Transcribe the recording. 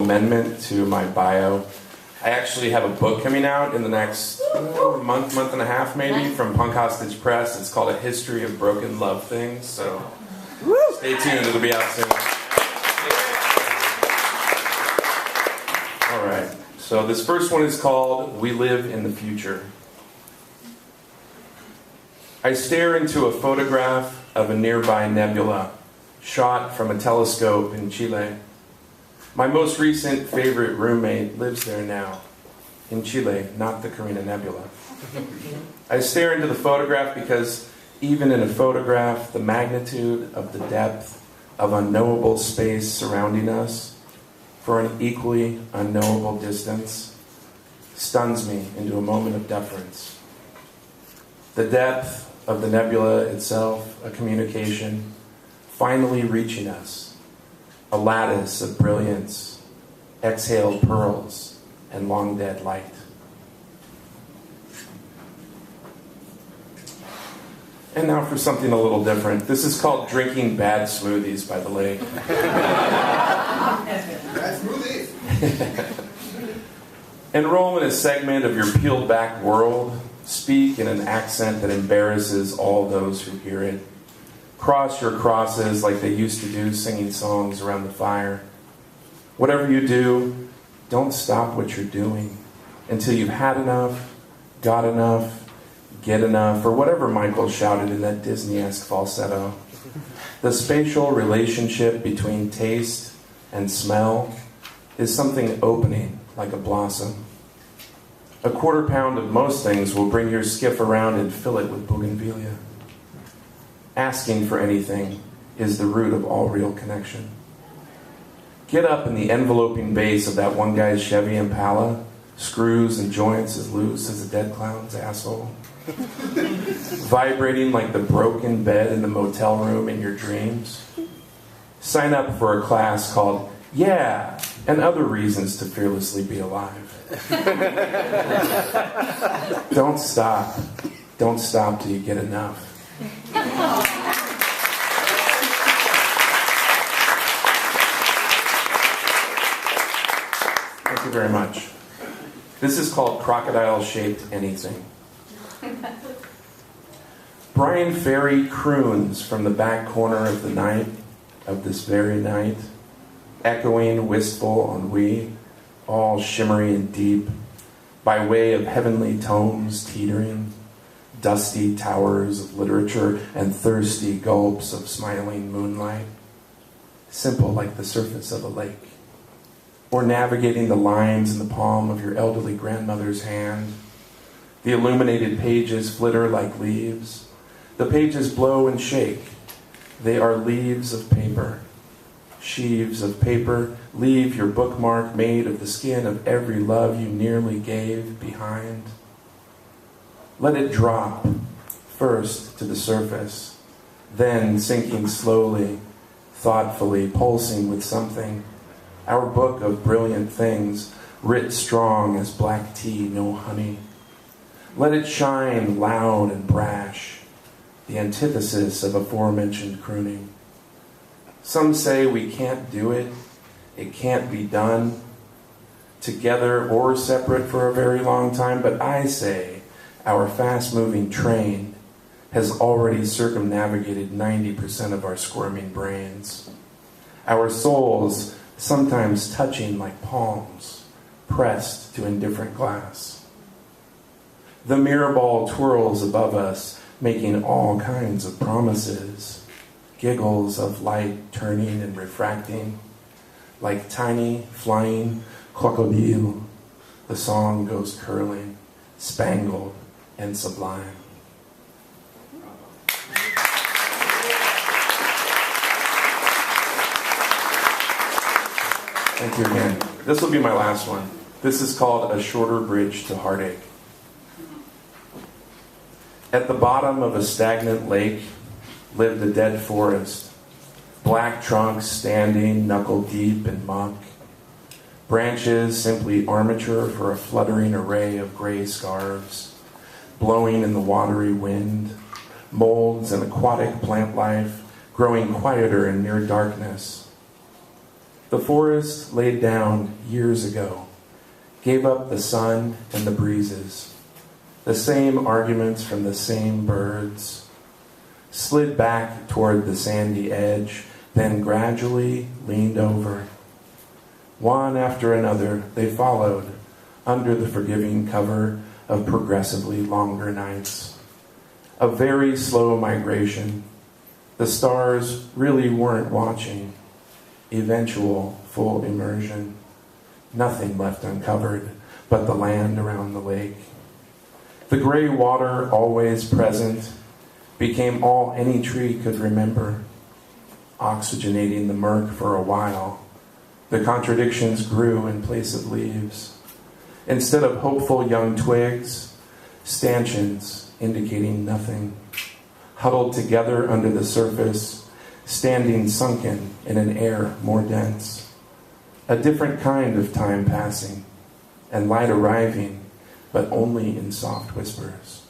amendment to my bio. I actually have a book coming out in the next month and a half maybe from Punk Hostage Press. It's called A History of Broken Love Things, so stay tuned, it'll be out soon. Alright, so this first one is called We Live in the Future. I stare into a photograph of a nearby nebula, shot from a telescope in Chile. My most recent favorite roommate lives there now, in Chile, not the Carina Nebula. I stare into the photograph because even in a photograph, the magnitude of the depth of unknowable space surrounding us for an equally unknowable distance stuns me into a moment of deference. The depth of the nebula itself, a communication, finally reaching us, a lattice of brilliance, exhaled pearls, and long dead light. And now for something a little different. This is called Drinking Bad Smoothies by the Lake. Bad smoothies! Enroll in a segment of your peeled back world. Speak in an accent that embarrasses all those who hear it. Cross your crosses like they used to do, singing songs around the fire. Whatever you do, don't stop what you're doing until you've had enough, got enough, get enough, or whatever Michael shouted in that Disney-esque falsetto. The spatial relationship between taste and smell is something opening like a blossom. A quarter pound of most things will bring your skiff around and fill it with bougainvillea. Asking for anything is the root of all real connection. Get up in the enveloping base of that one guy's Chevy Impala, screws and joints as loose as a dead clown's asshole. Vibrating like the broken bed in the motel room in your dreams. Sign up for a class called Yeah, and Other Reasons to Fearlessly Be Alive. Don't stop. Don't stop till you get enough. Thank you very much. This is called Crocodile-Shaped Anything. Brian Ferry croons from the back corner of the night, of this very night, echoing wistful ennui, all shimmery and deep, by way of heavenly tomes teetering, dusty towers of literature and thirsty gulps of smiling moonlight, simple like the surface of a lake, or navigating the lines in the palm of your elderly grandmother's hand. The illuminated pages flitter like leaves. The pages blow and shake. They are leaves of paper. Sheaves of paper, leave your bookmark made of the skin of every love you nearly gave behind. Let it drop, first to the surface, then sinking slowly, thoughtfully, pulsing with something. Our book of brilliant things, writ strong as black tea, no honey. Let it shine loud and brash, the antithesis of aforementioned crooning. Some say we can't do it, it can't be done, together or separate for a very long time, but I say our fast-moving train has already circumnavigated 90% of our squirming brains. Our souls sometimes touching like palms, pressed to indifferent glass. The mirror ball twirls above us, making all kinds of promises. Giggles of light turning and refracting, like tiny flying crocodile. The song goes curling, spangled and sublime. Thank you again. This will be my last one. This is called A Shorter Bridge to Heartache. At the bottom of a stagnant lake lived a dead forest, black trunks standing knuckle-deep in muck, branches simply armature for a fluttering array of gray scarves, blowing in the watery wind, molds and aquatic plant life growing quieter in near darkness. The forest laid down years ago, gave up the sun and the breezes, the same arguments from the same birds, slid back toward the sandy edge, then gradually leaned over. One after another, they followed under the forgiving cover of progressively longer nights. A very slow migration. The stars really weren't watching. Eventual full immersion. Nothing left uncovered but the land around the lake. The gray water, always present, became all any tree could remember, oxygenating the murk for a while. The contradictions grew in place of leaves. Instead of hopeful young twigs, stanchions indicating nothing, huddled together under the surface, standing sunken in an air more dense. A different kind of time passing, and light arriving, but only in soft whispers.